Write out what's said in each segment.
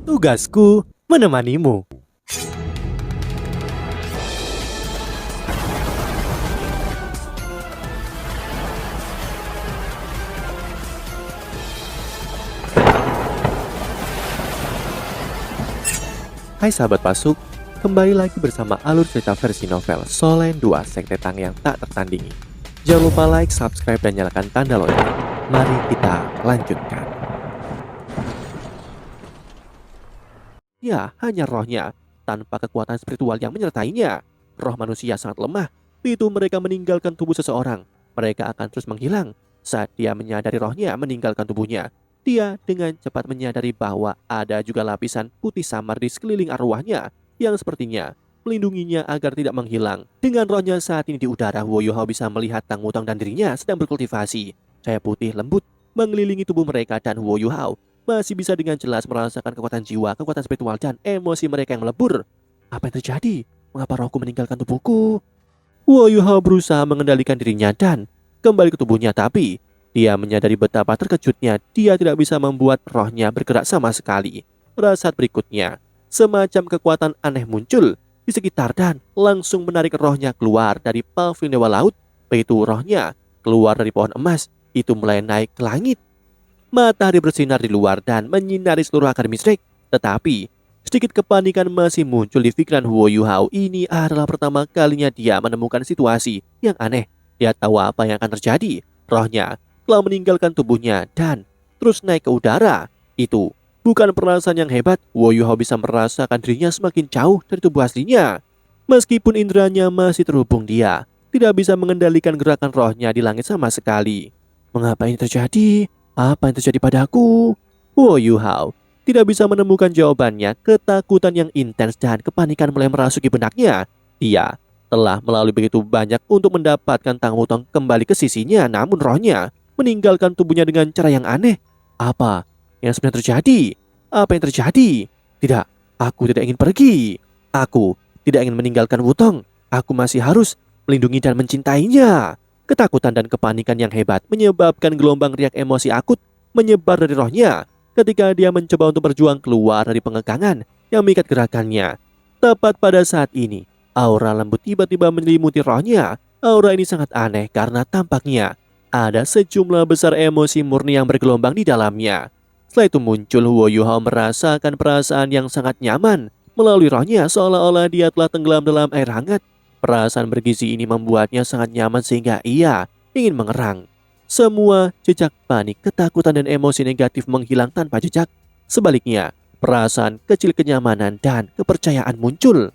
Tugasku menemanimu. Hai sahabat Pasuk, kembali lagi bersama alur cerita versi novel Solen 2 Sekte Tang yang tak tertandingi. Jangan lupa like, subscribe, dan nyalakan tanda lonceng. Mari kita lanjutkan. Ya, hanya rohnya, tanpa kekuatan spiritual yang menyertainya. Roh manusia sangat lemah, begitu mereka meninggalkan tubuh seseorang. Mereka akan terus menghilang. Saat dia menyadari rohnya meninggalkan tubuhnya, dia dengan cepat menyadari bahwa ada juga lapisan putih samar di sekeliling arwahnya yang sepertinya melindunginya agar tidak menghilang. Dengan rohnya saat ini di udara, Wo Yuhao bisa melihat Tang Wutong dan dirinya sedang berkultivasi. Cahaya putih lembut mengelilingi tubuh mereka dan Wo Yuhao masih bisa dengan jelas merasakan kekuatan jiwa, kekuatan spiritual, dan emosi mereka yang melebur. Apa yang terjadi? Mengapa rohku meninggalkan tubuhku? Wo Yuhao berusaha mengendalikan dirinya dan kembali ke tubuhnya, tapi dia menyadari betapa terkejutnya dia tidak bisa membuat rohnya bergerak sama sekali. Pada saat berikutnya, semacam kekuatan aneh muncul di sekitar dan langsung menarik rohnya keluar dari pavilion Dewa Laut. Begitu rohnya keluar dari pohon emas, itu mulai naik ke langit. Matahari bersinar di luar dan menyinari seluruh Akademi Strike. Tetapi, sedikit kepanikan masih muncul di pikiran Wo Yuhao. Ini adalah pertama kalinya dia menemukan situasi yang aneh. Dia tahu apa yang akan terjadi. Rohnya telah meninggalkan tubuhnya dan terus naik ke udara. Itu bukan perasaan yang hebat. Wo Yuhao bisa merasakan dirinya semakin jauh dari tubuh aslinya. Meskipun inderanya masih terhubung, dia tidak bisa mengendalikan gerakan rohnya di langit sama sekali. Mengapa ini terjadi? Apa yang terjadi padaku? Wo Yuhao tidak bisa menemukan jawabannya. Ketakutan yang intens dan kepanikan mulai merasuki benaknya. Dia telah melalui begitu banyak untuk mendapatkan Tang Wutong kembali ke sisinya, namun rohnya meninggalkan tubuhnya dengan cara yang aneh. Apa yang sebenarnya terjadi? Apa yang terjadi? Tidak, aku tidak ingin pergi. Aku tidak ingin meninggalkan Wutong. Aku masih harus melindungi dan mencintainya. Ketakutan dan kepanikan yang hebat menyebabkan gelombang riak emosi akut menyebar dari rohnya ketika dia mencoba untuk berjuang keluar dari pengekangan yang mengikat gerakannya. Tepat pada saat ini, aura lembut tiba-tiba menyelimuti rohnya. Aura ini sangat aneh karena tampaknya ada sejumlah besar emosi murni yang bergelombang di dalamnya. Setelah itu muncul Wo Yuhao merasakan perasaan yang sangat nyaman melalui rohnya, seolah-olah dia telah tenggelam dalam air hangat. Perasaan bergizi ini membuatnya sangat nyaman sehingga ia ingin mengerang. Semua jejak panik, ketakutan, dan emosi negatif menghilang tanpa jejak. Sebaliknya, perasaan kecil kenyamanan dan kepercayaan muncul.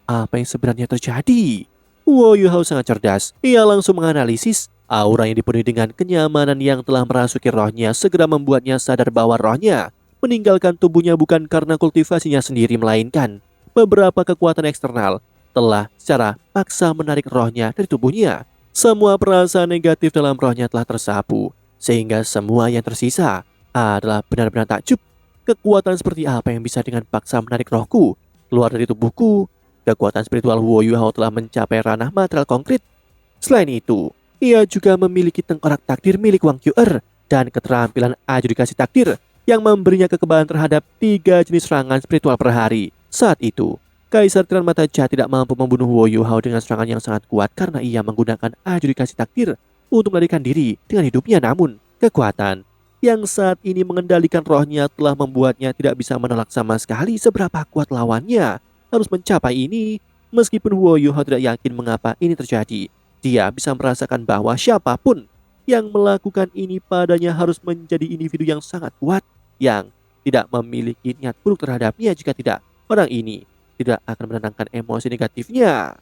Apa yang sebenarnya terjadi? Wo Yuhao sangat cerdas. Ia langsung menganalisis. Aura yang dipenuhi dengan kenyamanan yang telah merasuki rohnya segera membuatnya sadar bahwa rohnya meninggalkan tubuhnya bukan karena kultivasinya sendiri, melainkan beberapa kekuatan eksternal telah secara paksa menarik rohnya dari tubuhnya. Semua perasaan negatif dalam rohnya telah tersapu, sehingga semua yang tersisa adalah benar-benar takjub. Kekuatan seperti apa yang bisa dengan paksa menarik rohku keluar dari tubuhku? Kekuatan spiritual Wo Yuhao telah mencapai ranah material konkret. Selain itu, ia juga memiliki tengkorak takdir milik Wang Qur dan keterampilan adjudikasi takdir yang memberinya kekebalan terhadap 3 jenis serangan spiritual per hari. Saat itu, Kaisar Tiran Mata Jahat tidak mampu membunuh Wo Yuhao dengan serangan yang sangat kuat karena ia menggunakan adjudikasi takdir untuk melarikan diri dengan hidupnya. Namun, kekuatan yang saat ini mengendalikan rohnya telah membuatnya tidak bisa menolak sama sekali seberapa kuat lawannya harus mencapai ini. Meskipun Wo Yuhao tidak yakin mengapa ini terjadi, dia bisa merasakan bahwa siapapun yang melakukan ini padanya harus menjadi individu yang sangat kuat, yang tidak memiliki niat buruk terhadapnya. Jika tidak, orang ini tidak akan menenangkan emosi negatifnya.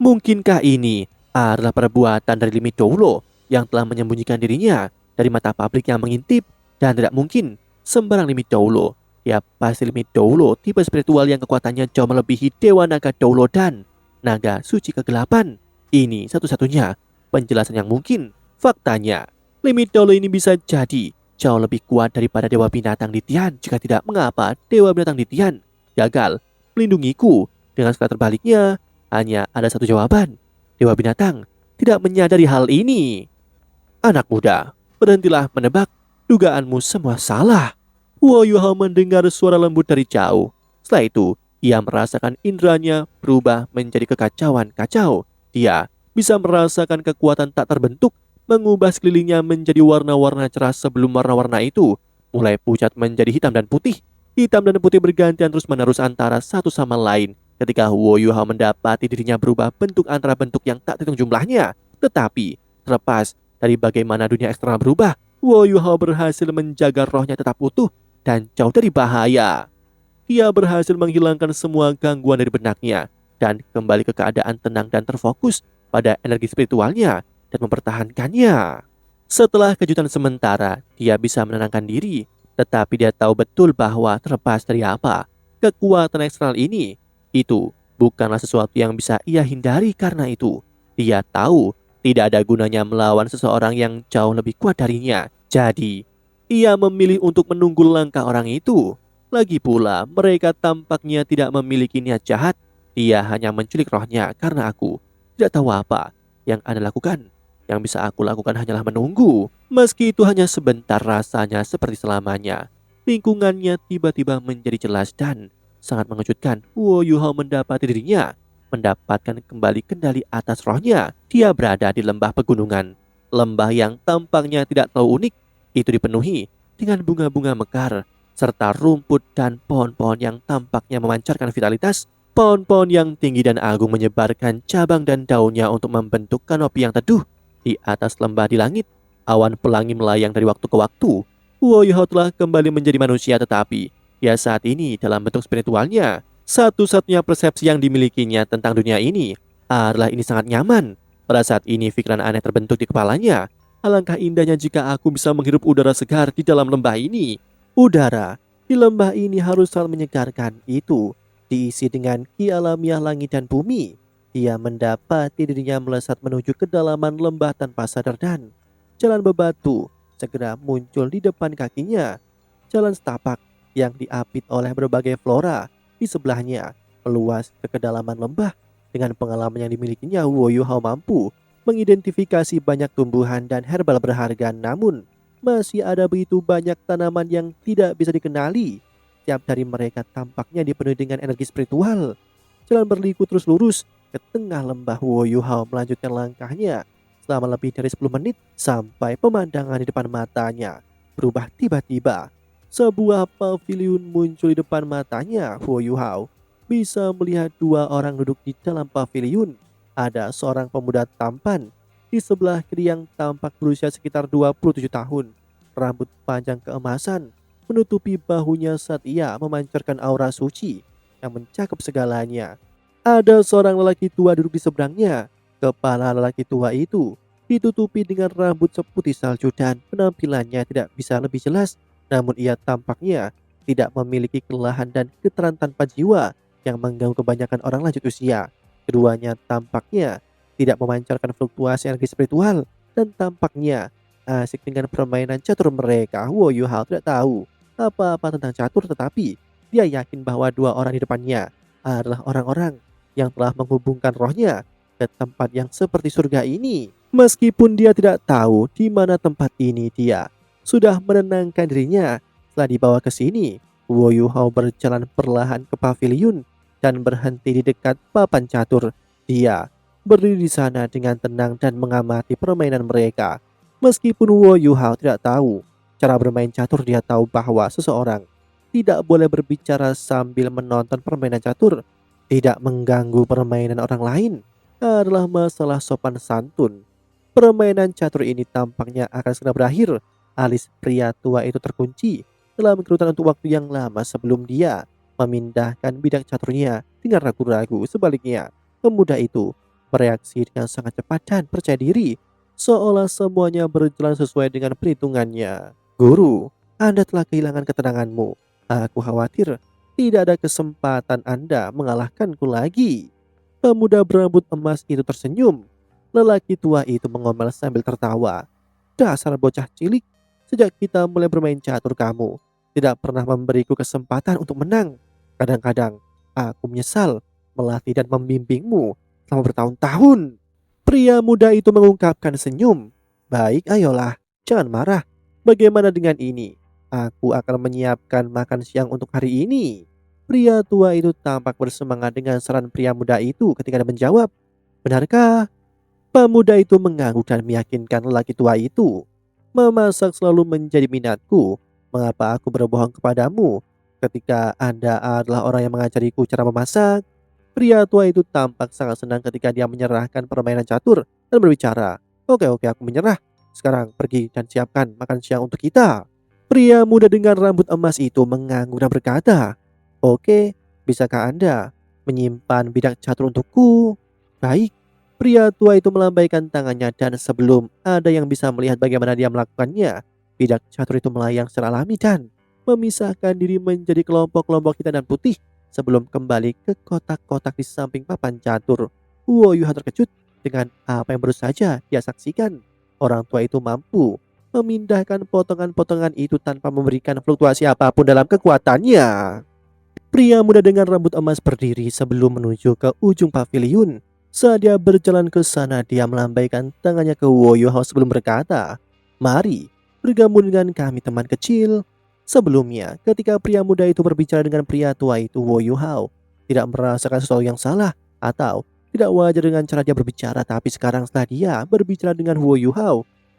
Mungkinkah ini adalah perbuatan dari Limit Doulo yang telah menyembunyikan dirinya dari mata publik yang mengintip? Dan tidak mungkin sembarang Limit Doulo. Ya pasti Limit Doulo, tipe spiritual yang kekuatannya jauh melebihi Dewa Naga Doulo dan Naga Suci Kegelapan. Ini satu-satunya penjelasan yang mungkin. Faktanya, Limit Doulo ini bisa jadi jauh lebih kuat daripada Dewa Binatang di Tian. Jika tidak, mengapa Dewa Binatang di Tian gagal melindungiku? Dengan skala terbaliknya, hanya ada satu jawaban. Dewa Binatang tidak menyadari hal ini. Anak muda, berhentilah menebak. Dugaanmu semua salah. Wo Yuhao mendengar suara lembut dari jauh. Setelah itu, ia merasakan indranya berubah menjadi kekacauan kacau. Dia bisa merasakan kekuatan tak terbentuk, mengubah sekelilingnya menjadi warna-warna cerah sebelum warna-warna itu mulai pucat menjadi hitam dan putih. Hitam dan putih bergantian terus-menerus antara satu sama lain. Ketika Wo Yuhao mendapati dirinya berubah bentuk antara bentuk yang tak terhitung jumlahnya. Tetapi, terlepas dari bagaimana dunia eksternal berubah, Wo Yuhao berhasil menjaga rohnya tetap utuh dan jauh dari bahaya. Dia berhasil menghilangkan semua gangguan dari benaknya dan kembali ke keadaan tenang dan terfokus pada energi spiritualnya dan mempertahankannya. Setelah kejutan sementara, dia bisa menenangkan diri, tetapi dia tahu betul bahwa terlepas dari apa, kekuatan eksternal ini, itu bukanlah sesuatu yang bisa ia hindari. Karena itu, dia tahu tidak ada gunanya melawan seseorang yang jauh lebih kuat darinya. Jadi, ia memilih untuk menunggu langkah orang itu. Lagi pula, mereka tampaknya tidak memiliki niat jahat. Dia hanya menculik rohnya karena aku tidak tahu apa yang Anda lakukan. Yang bisa aku lakukan hanyalah menunggu. Meski itu hanya sebentar, rasanya seperti selamanya. Lingkungannya tiba-tiba menjadi jelas dan sangat mengejutkan. Wo Yuhao mendapati dirinya mendapatkan kembali kendali atas rohnya. Dia berada di lembah pegunungan. Lembah yang tampaknya tidak terlalu unik. Itu dipenuhi dengan bunga-bunga mekar serta rumput dan pohon-pohon yang tampaknya memancarkan vitalitas. Pohon-pohon yang tinggi dan agung menyebarkan cabang dan daunnya untuk membentuk kanopi yang teduh. Di atas lembah di langit, awan pelangi melayang dari waktu ke waktu. Wo Yuhao telah kembali menjadi manusia, tetapi ya saat ini dalam bentuk spiritualnya. Satu-satunya persepsi yang dimilikinya tentang dunia ini adalah ini sangat nyaman. Pada saat ini pikiran aneh terbentuk di kepalanya. Alangkah indahnya jika aku bisa menghirup udara segar di dalam lembah ini. Udara di lembah ini harus sangat menyegarkan. Itu diisi dengan ki alamiah langit dan bumi. Dia mendapati dirinya melesat menuju kedalaman lembah tanpa sadar dan jalan bebatu segera muncul di depan kakinya. Jalan setapak yang diapit oleh berbagai flora di sebelahnya meluas ke kedalaman lembah. Dengan pengalaman yang dimilikinya, Wo Yuhao mampu mengidentifikasi banyak tumbuhan dan herbal berharga, namun masih ada begitu banyak tanaman yang tidak bisa dikenali. Tiap dari mereka tampaknya dipenuhi dengan energi spiritual. Jalan berliku terus lurus ke tengah lembah. Wo Yuhao melanjutkan langkahnya selama lebih dari 10 menit sampai pemandangan di depan matanya berubah tiba-tiba. Sebuah paviliun muncul di depan matanya. Wo Yuhao bisa melihat dua orang duduk di dalam paviliun. Ada seorang pemuda tampan di sebelah kiri yang tampak berusia sekitar 27 tahun. Rambut panjang keemasan menutupi bahunya saat ia memancarkan aura suci yang mencakup segalanya. Ada seorang lelaki tua duduk di seberangnya. Kepala lelaki tua itu ditutupi dengan rambut seputih salju dan penampilannya tidak bisa lebih jelas. Namun ia tampaknya tidak memiliki kelelahan dan getaran tanpa jiwa yang mengganggu kebanyakan orang lanjut usia. Keduanya tampaknya tidak memancarkan fluktuasi energi spiritual dan tampaknya asik dengan permainan catur mereka. Wo Yuhao tidak tahu apa-apa tentang catur, tetapi dia yakin bahwa dua orang di depannya adalah orang-orang yang telah menghubungkan rohnya ke tempat yang seperti surga ini. Meskipun dia tidak tahu di mana tempat ini, dia sudah menenangkan dirinya. Setelah dibawa ke sini, Wo Yuhao berjalan perlahan ke paviliun dan berhenti di dekat papan catur. Dia berdiri di sana dengan tenang dan mengamati permainan mereka. Meskipun Wo Yuhao tidak tahu cara bermain catur, dia tahu bahwa seseorang tidak boleh berbicara sambil menonton permainan catur. Tidak mengganggu permainan orang lain adalah masalah sopan santun. Permainan catur ini tampaknya akan segera berakhir. Alis pria tua itu terkunci dalam kerutan untuk waktu yang lama sebelum dia memindahkan bidang caturnya dengan ragu-ragu. Sebaliknya, pemuda itu bereaksi dengan sangat cepat dan percaya diri, seolah semuanya berjalan sesuai dengan perhitungannya. Guru, Anda telah kehilangan ketenanganmu. Aku khawatir tidak ada kesempatan Anda mengalahkanku lagi. Pemuda berambut emas itu tersenyum. Lelaki tua itu mengomel sambil tertawa. Dasar bocah cilik, sejak kita mulai bermain catur kamu tidak pernah memberiku kesempatan untuk menang. Kadang-kadang aku menyesal melatih dan membimbingmu selama bertahun-tahun. Pria muda itu mengungkapkan senyum. Baik, ayolah, jangan marah. Bagaimana dengan ini? Aku akan menyiapkan makan siang untuk hari ini. Pria tua itu tampak bersemangat dengan saran pria muda itu ketika dia menjawab, benarkah? Pemuda itu mengangguk dan meyakinkan lelaki tua itu. Memasak selalu menjadi minatku. Mengapa aku berbohong kepadamu ketika Anda adalah orang yang mengajariku cara memasak? Pria tua itu tampak sangat senang ketika dia menyerahkan permainan catur dan berbicara, oke oke aku menyerah. Sekarang pergi dan siapkan makan siang untuk kita. Pria muda dengan rambut emas itu mengangguk dan berkata, oke, bisakah Anda menyimpan bidak catur untukku? Baik. Pria tua itu melambaikan tangannya dan sebelum ada yang bisa melihat bagaimana dia melakukannya, bidak catur itu melayang secara alami dan memisahkan diri menjadi kelompok-kelompok hitam dan putih sebelum kembali ke kotak-kotak di samping papan catur. Yuhan terkejut dengan apa yang baru saja dia saksikan. Orang tua itu mampu memindahkan potongan-potongan itu tanpa memberikan fluktuasi apapun dalam kekuatannya. Pria muda dengan rambut emas berdiri sebelum menuju ke ujung paviliun. Saat dia berjalan ke sana, dia melambaikan tangannya ke Woyo sebelum berkata, mari bergabung dengan kami teman kecil. Sebelumnya, ketika pria muda itu berbicara dengan pria tua itu, Woyo tidak merasakan sesuatu yang salah atau tidak wajar dengan cara dia berbicara. Tapi sekarang setelah dia berbicara dengan Woyo,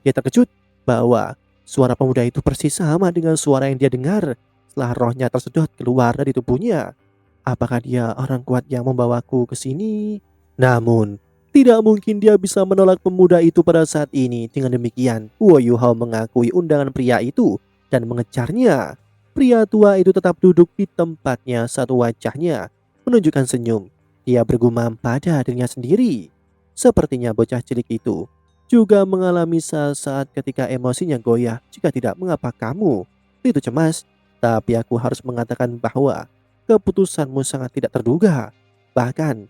dia terkejut bahwa suara pemuda itu persis sama dengan suara yang dia dengar setelah rohnya tersedot keluar dari tubuhnya. Apakah dia orang kuat yang membawaku ke sini? Namun, tidak mungkin dia bisa menolak pemuda itu pada saat ini. Dengan demikian, Wo Hao mengakui undangan pria itu dan mengejarnya. Pria tua itu tetap duduk di tempatnya, satu wajahnya menunjukkan senyum. Dia bergumam pada dirinya sendiri. Sepertinya bocah cilik itu juga mengalami saat-saat ketika emosinya goyah. Jika tidak, mengapa kamu itu cemas? Tapi aku harus mengatakan bahwa keputusanmu sangat tidak terduga. Bahkan,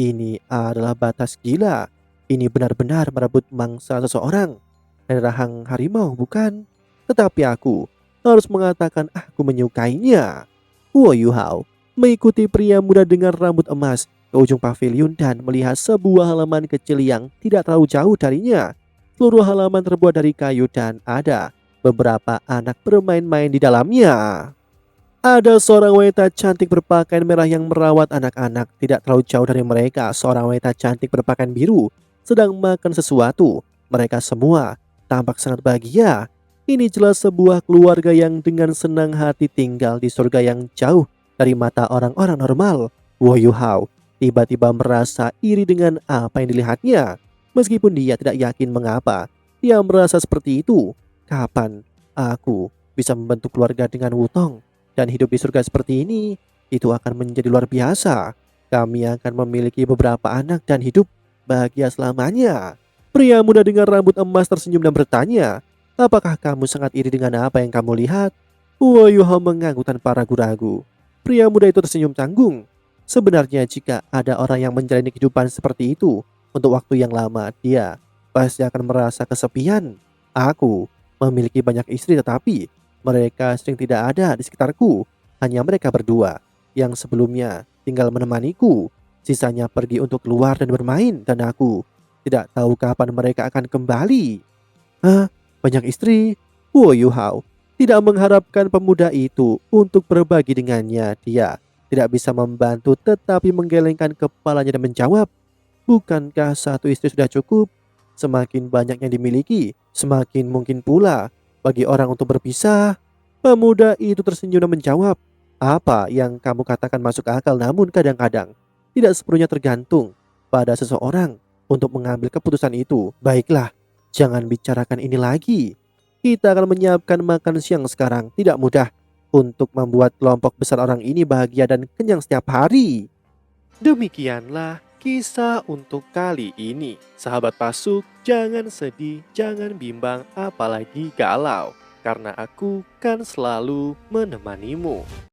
ini adalah batas gila. Ini benar-benar merebut mangsa seseorang dari rahang harimau, bukan? Tetapi aku harus mengatakan aku menyukainya. Wo Yuhao mengikuti pria muda dengan rambut emas ke ujung paviliun dan melihat sebuah halaman kecil yang tidak terlalu jauh darinya. Seluruh halaman terbuat dari kayu dan ada beberapa anak bermain-main di dalamnya. Ada seorang wanita cantik berpakaian merah yang merawat anak-anak. Tidak terlalu jauh dari mereka, seorang wanita cantik berpakaian biru sedang makan sesuatu. Mereka semua tampak sangat bahagia. Ini jelas sebuah keluarga yang dengan senang hati tinggal di surga yang jauh dari mata orang-orang normal. Wo Yuhao tiba-tiba merasa iri dengan apa yang dilihatnya. Meskipun dia tidak yakin mengapa dia merasa seperti itu. Kapan aku bisa membentuk keluarga dengan Wutong dan hidup di surga seperti ini? Itu akan menjadi luar biasa. Kami akan memiliki beberapa anak dan hidup bahagia selamanya. Pria muda dengan rambut emas tersenyum dan bertanya, apakah kamu sangat iri dengan apa yang kamu lihat? Wo Yuhao mengangguk tanpa ragu-ragu. Pria muda itu tersenyum tanggung. Sebenarnya jika ada orang yang menjalani kehidupan seperti itu untuk waktu yang lama, dia pasti akan merasa kesepian. Aku memiliki banyak istri tetapi mereka sering tidak ada di sekitarku. Hanya mereka berdua yang sebelumnya tinggal menemaniku. Sisanya pergi untuk keluar dan bermain dan aku tidak tahu kapan mereka akan kembali. Hah? Banyak istri? Wo Yuhao tidak mengharapkan pemuda itu untuk berbagi dengannya. Dia tidak bisa membantu tetapi menggelengkan kepalanya dan menjawab, bukankah satu istri sudah cukup? Semakin banyak yang dimiliki, semakin mungkin pula bagi orang untuk berpisah. Pemuda itu tersenyum dan menjawab, apa yang kamu katakan masuk akal, namun kadang-kadang tidak sepenuhnya tergantung pada seseorang untuk mengambil keputusan itu. Baiklah, jangan bicarakan ini lagi. Kita akan menyiapkan makan siang sekarang. Tidak mudah untuk membuat kelompok besar orang ini bahagia dan kenyang setiap hari. Demikianlah kisah untuk kali ini. Sahabat Pasuk, jangan sedih, jangan bimbang, apalagi galau. Karena aku kan selalu menemanimu.